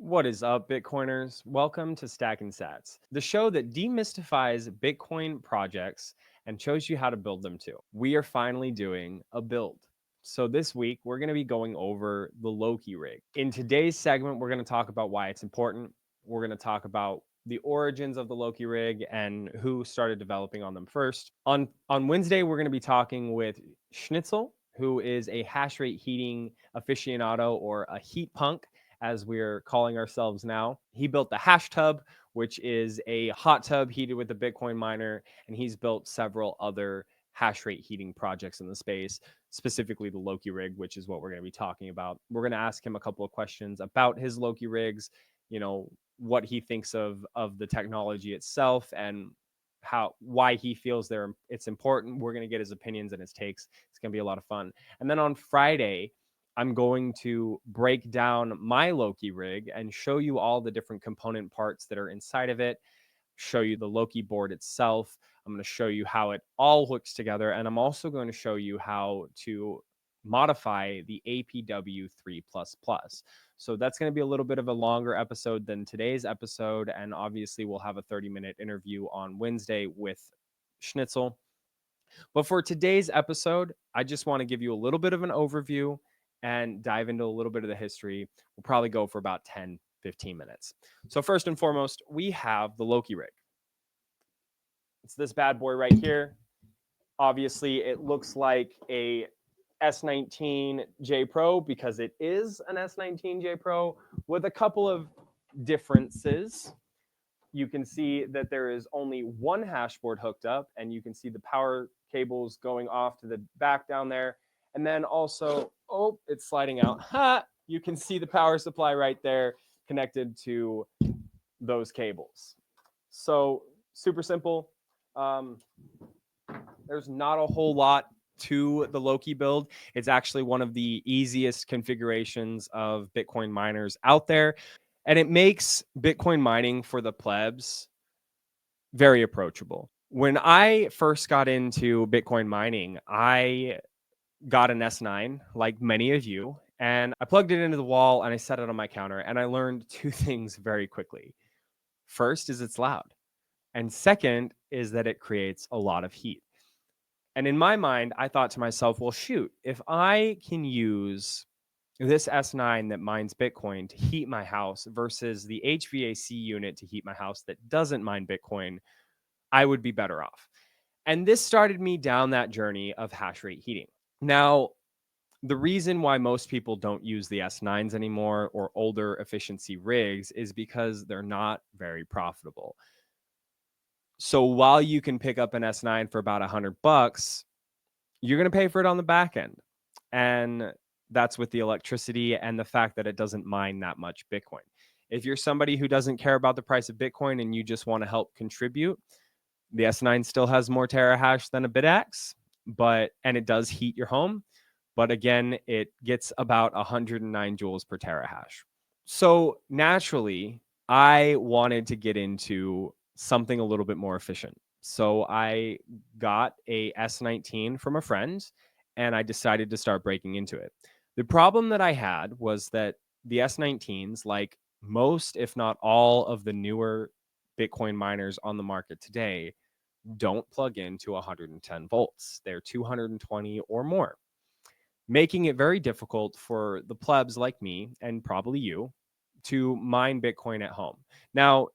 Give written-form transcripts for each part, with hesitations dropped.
What is up, Bitcoiners? Welcome to Stacking Sats, the show that demystifies Bitcoin projects and shows you how to build them too. We are finally doing a build. So this week, we're going to be going over the LOKI Rig. In today's segment, we're going to talk about why it's important. We're going to talk about the origins of the LOKI Rig and who started developing on them first. On Wednesday, we're going to be talking with Schnitzel, who is a hash rate heating aficionado or a heat punk, as we're calling ourselves now. He built the Hash Tub, which is a hot tub heated with a Bitcoin miner, and he's built several other hash rate heating projects in the space, specifically the LOKI Rig, which is what we're going to be talking about. We're going to ask him a couple of questions about his LOKI rigs, what he thinks of the technology itself and why he feels it's important. We're going to get his opinions and his takes. It's going to be a lot of fun. And then on Friday, I'm going to break down my LOKI rig and show you all the different component parts that are inside of it, show you the LOKI board itself. I'm going to show you how it all hooks together. And I'm also going to show you how to modify the APW 3++. So that's going to be a little bit of a longer episode than today's episode. And obviously, we'll have a 30-minute interview on Wednesday with Schnitzel. But for today's episode, I just want to give you a little bit of an overview and dive into a little bit of the history. We'll probably go for about 10, 15 minutes. So first and foremost, we have the LOKI Rig. It's this bad boy right here. Obviously, it looks like a S19J Pro because it is an S19J Pro with a couple of differences. You can see that there is only one hash board hooked up, and you can see the power cables going off to the back down there. And then also, it's sliding out. You can see the power supply right there connected to those cables. So super simple. There's not a whole lot to the LOKI build. It's actually one of the easiest configurations of Bitcoin miners out there. And it makes Bitcoin mining for the plebs very approachable. When I first got into Bitcoin mining, I got an S9, like many of you, and I plugged it into the wall and I set it on my counter. And I learned two things very quickly. First is it's loud. And second is that it creates a lot of heat. And in my mind, I thought to myself, well, shoot, if I can use this S9 that mines Bitcoin to heat my house versus the HVAC unit to heat my house that doesn't mine Bitcoin, I would be better off. And this started me down that journey of hash rate heating. Now, the reason why most people don't use the S9s anymore or older efficiency rigs is because they're not very profitable. So while you can pick up an S9 for about $100, you're going to pay for it on the back end. And that's with the electricity and the fact that it doesn't mine that much Bitcoin. If you're somebody who doesn't care about the price of Bitcoin and you just want to help contribute, the S9 still has more terahash than a BitX, and it does heat your home. But again, it gets about 109 joules per terahash. So naturally, I wanted to get into something a little bit more efficient. So I got a S19 from a friend and I decided to start breaking into it. The problem that I had was that the S19s, like most, if not all, of the newer Bitcoin miners on the market today, don't plug into 110 volts. They're 220 or more, making it very difficult for the plebs like me and probably you to mine Bitcoin at home. Now,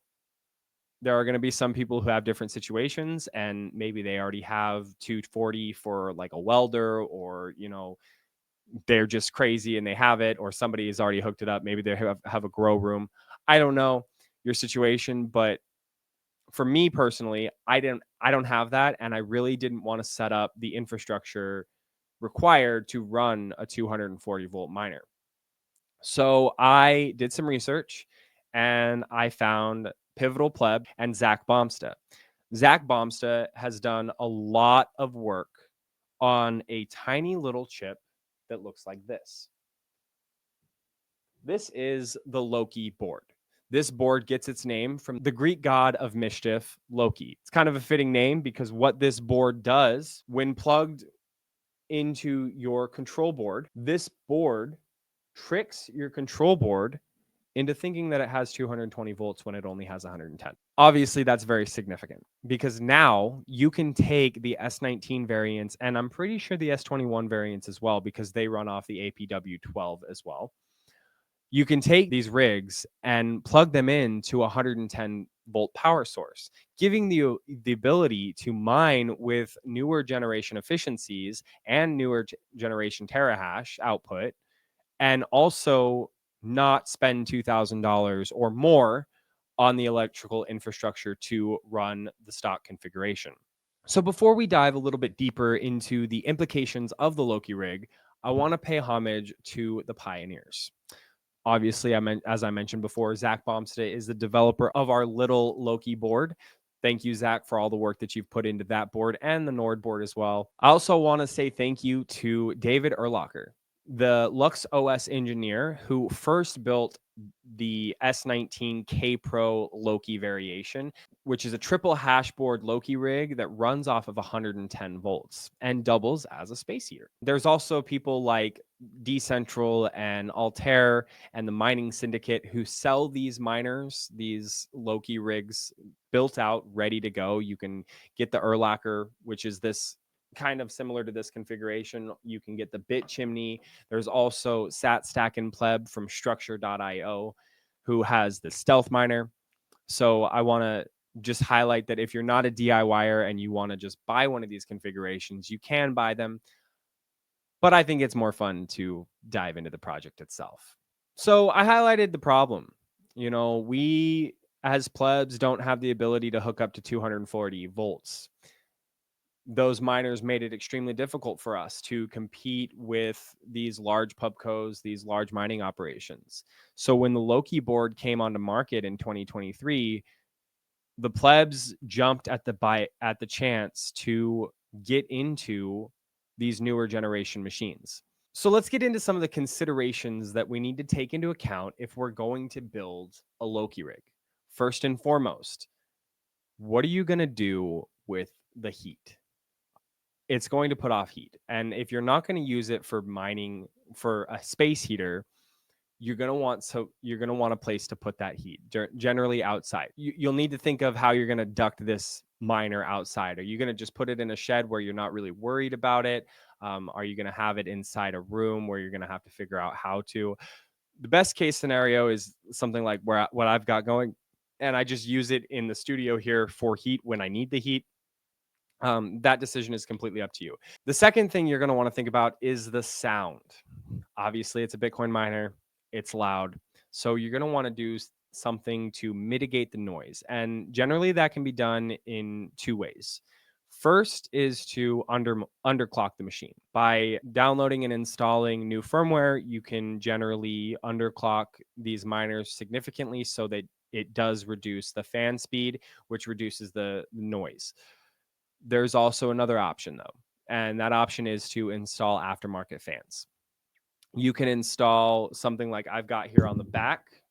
there are going to be some people who have different situations and maybe they already have 240 for like a welder, or they're just crazy and they have it, or somebody has already hooked it up. Maybe they have a grow room. I don't know your situation, but for me personally, I don't have that, and I really didn't want to set up the infrastructure required to run a 240 volt miner. So I did some research and I found Pivotal Pleb and Zach Bomsta. Zach Bomsta has done a lot of work on a tiny little chip that looks like this. This is the LOKI board. This board gets its name from the Greek god of mischief, Loki. It's kind of a fitting name because what this board does when plugged into your control board, this board tricks your control board into thinking that it has 220 volts when it only has 110. Obviously, that's very significant because now you can take the S19 variants, and I'm pretty sure the S21 variants as well, because they run off the APW12 as well. You can take these rigs and plug them into a 110 volt power source, giving the ability to mine with newer generation efficiencies and newer generation terahash output, and also not spend $2,000 or more on the electrical infrastructure to run the stock configuration. So before we dive a little bit deeper into the implications of the LOKI rig, I want to pay homage to the pioneers. Obviously, as I mentioned before, Zach Bomstead is the developer of our little LOKI board. Thank you, Zach, for all the work that you've put into that board and the Nord board as well. I also want to say thank you to David Erlacher, the Lux OS engineer who first built the S19 K Pro LOKI variation, which is a triple hashboard LOKI rig that runs off of 110 volts and doubles as a space heater. There's also people like Decentral and Altair and the Mining Syndicate who sell these miners, these LOKI rigs built out, ready to go. You can get the Erlacher, which is this kind of similar to this configuration. You can get the Bit Chimney. There's also Sat Stack and Pleb from Structure.io, who has the Stealth Miner. So I want to just highlight that if you're not a DIYer and you want to just buy one of these configurations, you can buy them. But I think it's more fun to dive into the project itself. So I highlighted the problem. We as plebs don't have the ability to hook up to 240 volts. Those miners made it extremely difficult for us to compete with these large pubcos, these large mining operations. So when the LOKI board came onto market in 2023, the plebs jumped at the chance to get into these newer generation machines. So let's get into some of the considerations that we need to take into account if we're going to build a LOKI rig. First and foremost, what are you going to do with the heat? It's going to put off heat. And if you're not going to use it for mining for a space heater, you're going to want a place to put that heat, generally outside. You'll need to think of how you're going to duct this miner outside. Are you going to just put it in a shed where you're not really worried about it? Are you going to have it inside a room where you're going to have to figure out how to? The best case scenario is something like what I've got going, and I just use it in the studio here for heat when I need the heat. That decision is completely up to you. The second thing you're going to want to think about is the sound. Obviously, it's a Bitcoin miner. It's loud. So you're going to want to do something to mitigate the noise. And generally, that can be done in two ways. First is to underclock the machine. By downloading and installing new firmware, you can generally underclock these miners significantly so that it does reduce the fan speed, which reduces the noise. There's also another option, though, and that option is to install aftermarket fans. You can install something like I've got here on the back,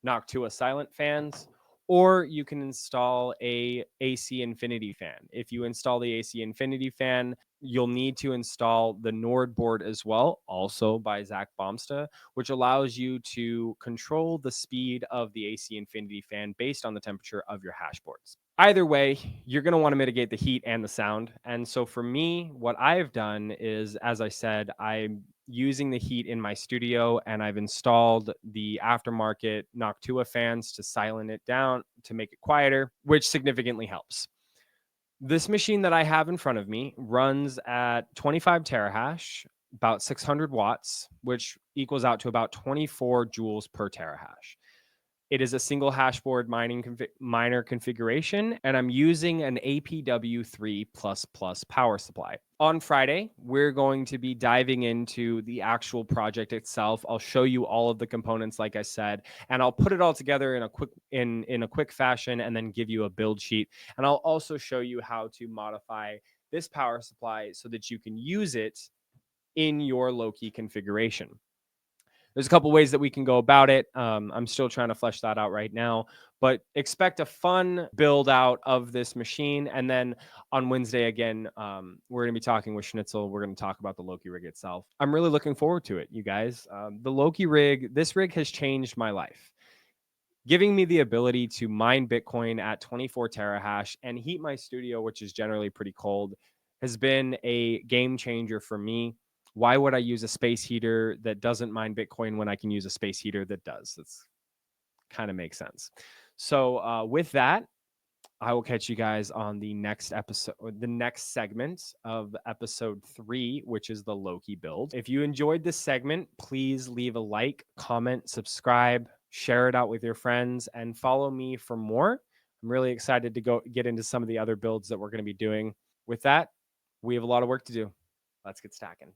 Noctua silent fans, or you can install a AC Infinity fan. If you install the AC Infinity fan, you'll need to install the Nord board as well, also by Zach Bomstead, which allows you to control the speed of the AC Infinity fan based on the temperature of your hash boards. Either way, you're going to want to mitigate the heat and the sound. And so for me, what I've done is, as I said, I'm using the heat in my studio, and I've installed the aftermarket Noctua fans to silent it down, to make it quieter, which significantly helps. This machine that I have in front of me runs at 25 terahash, about 600 watts, which equals out to about 24 joules per terahash. It is a single hashboard miner configuration, and I'm using an APW3++ power supply. On Friday, we're going to be diving into the actual project itself. I'll show you all of the components, like I said, and I'll put it all together in a quick fashion and then give you a build sheet. And I'll also show you how to modify this power supply so that you can use it in your LOKI configuration. There's a couple ways that we can go about it. I'm still trying to flesh that out right now, but expect a fun build out of this machine. And then on Wednesday, again, we're going to be talking with Schnitzel. We're going to talk about the LOKI Rig itself. I'm really looking forward to it, you guys. The LOKI Rig, this rig has changed my life, giving me the ability to mine Bitcoin at 24 terahash and heat my studio, which is generally pretty cold, has been a game changer for me. Why would I use a space heater that doesn't mine Bitcoin when I can use a space heater that does? That's kind of makes sense. So with that, I will catch you guys on the next episode, or the next segment of episode 3, which is the LOKI build. If you enjoyed this segment, please leave a like, comment, subscribe, share it out with your friends, and follow me for more. I'm really excited to go get into some of the other builds that we're going to be doing. With that, we have a lot of work to do. Let's get stacking.